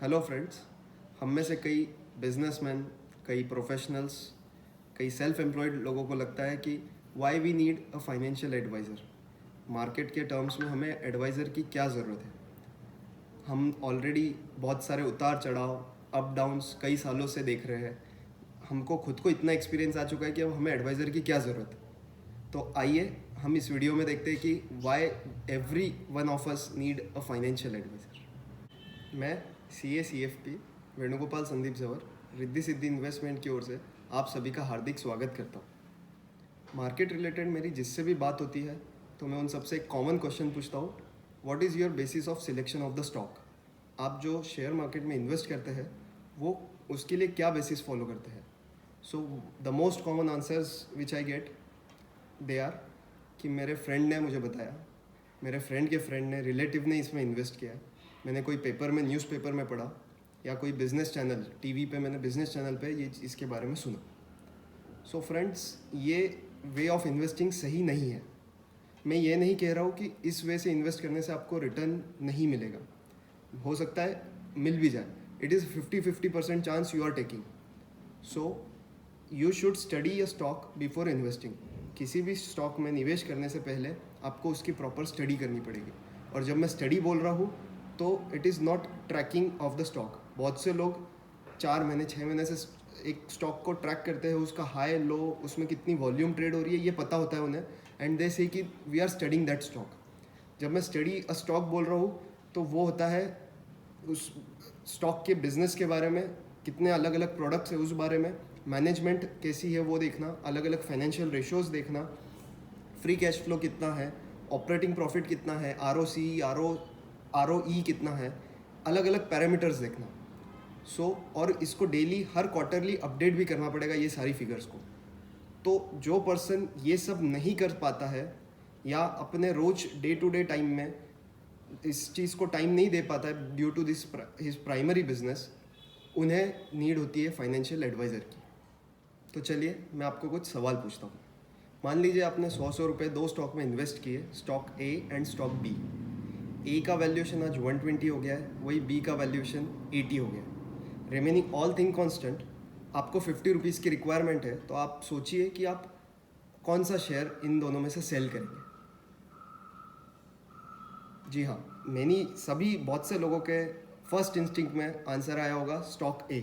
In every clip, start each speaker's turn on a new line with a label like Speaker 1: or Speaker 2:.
Speaker 1: Hello friends. हम में से कई बिजनेसमैन, कई प्रोफेशनल्स, कई सेल्फ एम्प्लॉयड लोगों को लगता है कि why we need a financial advisor. Market के टर्म्स में हमें एडवाइज़र की क्या ज़रूरत है। हम ऑलरेडी बहुत सारे उतार चढ़ाव, अप डाउन्स कई सालों से देख रहे हैं। हमको खुद को इतना एक्सपीरियंस आ चुका है कि अब हमें एडवाइज़र की क्या ज़रूरत है। तो आइए हम इस वीडियो में देखते हैं कि why every one of us need a financial advisor. मैं CACFP वेणुगोपाल संदीप जवर रिद्धि सिद्धि इन्वेस्टमेंट की ओर से आप सभी का हार्दिक स्वागत करता हूँ। मार्केट रिलेटेड मेरी जिससे भी बात होती है तो मैं उन सबसे एक कॉमन क्वेश्चन पूछता हूँ, what is your basis of selection of the stock. आप जो शेयर मार्केट में इन्वेस्ट करते हैं वो उसके लिए क्या बेसिस फॉलो करते हैं। So the most common answers which I get they are कि मेरे फ्रेंड ने मुझे बताया, मेरे फ्रेंड के फ्रेंड ने, रिलेटिव ने इसमें इन्वेस्ट किया, मैंने कोई पेपर में, न्यूज़पेपर में पढ़ा, या कोई बिज़नेस चैनल टीवी पे मैंने बिज़नेस चैनल पे ये इसके बारे में सुना। सो फ्रेंड्स, ये वे ऑफ इन्वेस्टिंग सही नहीं है। मैं ये नहीं कह रहा हूँ कि इस वे से इन्वेस्ट करने से आपको रिटर्न नहीं मिलेगा, हो सकता है मिल भी जाए। It is 50-50% chance you are taking. So you should study a stock before investing. किसी भी स्टॉक में निवेश करने से पहले आपको उसकी प्रॉपर स्टडी करनी पड़ेगी। और जब मैं स्टडी बोल रहा हूँ तो it is not tracking of the stock. बहुत से लोग 4 महीने 6 महीने से एक स्टॉक को ट्रैक करते हैं, उसका हाई लो, उसमें कितनी वॉल्यूम ट्रेड हो रही है ये पता होता है उन्हें, एंड दे से कि we are studying that stock. जब मैं स्टडी अ स्टॉक बोल रहा हूँ तो वो होता है उस स्टॉक के बिजनेस के बारे में, कितने अलग अलग प्रोडक्ट्स है उस बारे में, मैनेजमेंट कैसी है वो देखना, अलग अलग फाइनेंशियल रेशियोज देखना, फ्री कैश फ्लो कितना है, ऑपरेटिंग प्रॉफिट कितना है, ROE कितना है, अलग अलग पैरामीटर्स देखना। और इसको डेली, हर क्वार्टरली अपडेट भी करना पड़ेगा ये सारी फिगर्स को। तो जो पर्सन ये सब नहीं कर पाता है या अपने रोज डे टू डे टाइम में इस चीज़ को टाइम नहीं दे पाता है due to this his primary business, उन्हें नीड होती है फाइनेंशियल एडवाइज़र की। तो चलिए मैं आपको कुछ सवाल पूछता हूँ। मान लीजिए आपने 100 रुपये 2 स्टॉक में इन्वेस्ट किए, stock A and stock B। ए का वैल्यूएशन आज 120 हो गया है, वही B का वैल्यूएशन 80 हो गया है। रिमेनिंग ऑल थिंग कांस्टेंट, आपको 50 रुपीज़ की रिक्वायरमेंट है, तो आप सोचिए कि आप कौन सा शेयर इन दोनों में से सेल करेंगे। जी हाँ, सभी बहुत से लोगों के फर्स्ट इंस्टिंक्ट में आंसर आया होगा स्टॉक A।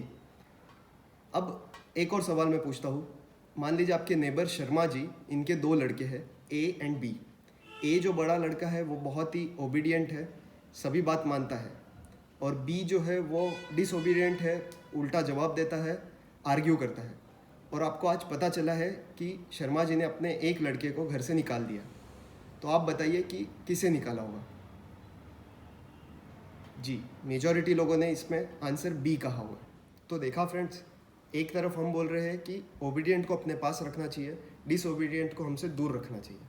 Speaker 1: अब एक और सवाल मैं पूछता हूँ। मान लीजिए आपके नेबर शर्मा जी, इनके 2 लड़के हैं A एंड B। A जो बड़ा लड़का है वो बहुत ही ओबीडियंट है, सभी बात मानता है, और B जो है वो डिसओबीडियंट है, उल्टा जवाब देता है, आर्ग्यू करता है। और आपको आज पता चला है कि शर्मा जी ने अपने एक लड़के को घर से निकाल दिया। तो आप बताइए कि किसे निकाला होगा। जी, मेजॉरिटी लोगों ने इसमें आंसर B कहा हुआ। तो देखा फ्रेंड्स, एक तरफ हम बोल रहे हैं कि ओबीडियंट को अपने पास रखना चाहिए, डिसओबीडियंट को हमसे दूर रखना चाहिए।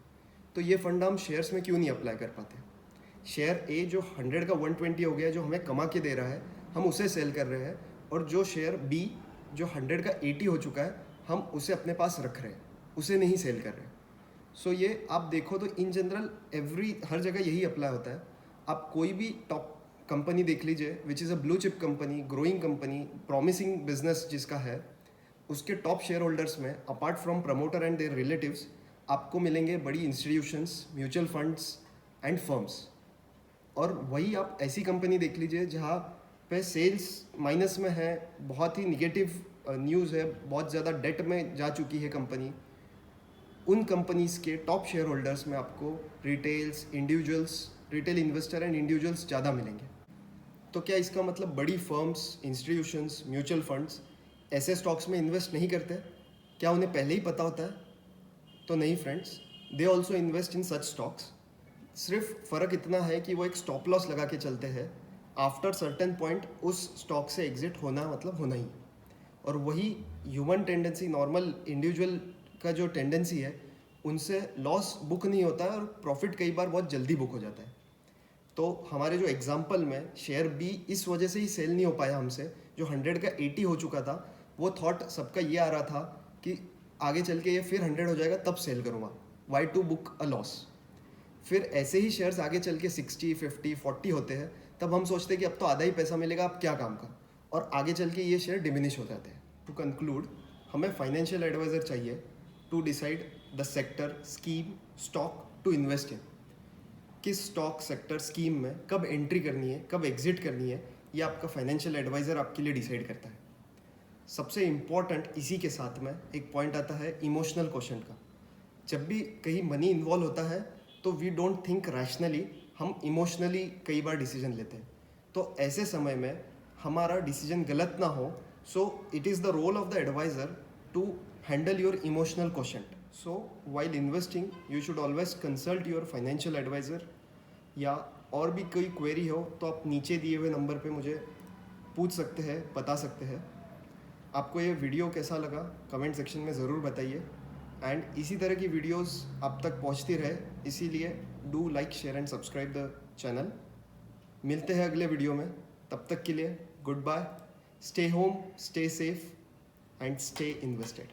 Speaker 1: तो ये फंडा हम शेयर्स में क्यों नहीं अप्लाई कर पाते। शेयर A जो 100 का 120 हो गया, जो हमें कमा के दे रहा है, हम उसे सेल कर रहे हैं, और जो शेयर B जो 100 का 80 हो चुका है, हम उसे अपने पास रख रहे हैं, उसे नहीं सेल कर रहे। ये आप देखो तो इन जनरल हर जगह यही अप्लाई होता है। आप कोई भी टॉप कंपनी देख लीजिए which is a blue chip company, growing company, promising business जिसका है, उसके टॉप शेयर होल्डर्स में apart from promoter and their relatives आपको मिलेंगे बड़ी institutions, mutual funds and firms. और वही आप ऐसी कंपनी देख लीजिए जहाँ पे सेल्स माइनस में है, बहुत ही निगेटिव न्यूज़ है, बहुत ज़्यादा डेट में जा चुकी है कंपनी। उन कंपनीज़ के टॉप शेयर होल्डर्स में आपको रिटेल इन्वेस्टर एंड इंडिविजुअल्स ज़्यादा मिलेंगे। तो क्या इसका मतलब बड़ी फर्म्स, इंस्टीट्यूशंस, म्यूचुअल फंड्स ऐसे स्टॉक्स में इन्वेस्ट नहीं करते? क्या उन्हें पहले ही पता होता है? तो नहीं friends, they also invest in such stocks. सिर्फ फ़र्क इतना है कि वो एक स्टॉप लॉस लगा के चलते हैं। आफ्टर सर्टेन पॉइंट उस स्टॉक से एग्जिट होना मतलब होना ही। और वही ह्यूमन टेंडेंसी, नॉर्मल इंडिविजुअल का जो टेंडेंसी है, उनसे लॉस बुक नहीं होता है और प्रॉफिट कई बार बहुत जल्दी बुक हो जाता है। तो हमारे जो एग्जाम्पल में शेयर B इस वजह से ही सेल नहीं हो पाया हमसे, जो 100 का 80 हो चुका था, वो थॉट सबका ये आ रहा था कि आगे चल के ये फिर 100 हो जाएगा तब सेल करूँगा, why to book a loss. फिर ऐसे ही शेयर्स आगे चल के 60, 50, 40 होते हैं, तब हम सोचते हैं कि अब तो आधा ही पैसा मिलेगा, अब क्या काम का, और आगे चल के ये शेयर डिमिनिश हो जाते हैं। टू कंक्लूड, हमें फाइनेंशियल एडवाइज़र चाहिए to decide the sector, scheme, stock to invest in. किस स्टॉक, सेक्टर, स्कीम में कब एंट्री करनी है, कब एग्जिट करनी है, ये आपका फाइनेंशियल एडवाइज़र आपके लिए डिसाइड करता है। सबसे इम्पॉर्टेंट इसी के साथ में एक पॉइंट आता है इमोशनल क्वेश्चन का। जब भी कहीं मनी इन्वॉल्व होता है तो वी डोंट थिंक रैशनली, हम इमोशनली कई बार डिसीजन लेते हैं। तो ऐसे समय में हमारा डिसीजन गलत ना हो, so it is the role of the advisor to handle your emotional question. So while investing you should always consult your financial advisor, या और भी कोई क्वेरी हो तो आप नीचे दिए हुए नंबर पे मुझे पूछ सकते हैं, बता सकते हैं। आपको ये वीडियो कैसा लगा कमेंट सेक्शन में ज़रूर बताइए, एंड इसी तरह की वीडियोस आप तक पहुंचती रहे, इसीलिए do like, share and subscribe the channel. मिलते हैं अगले वीडियो में, तब तक के लिए good bye, stay home, stay safe and stay invested.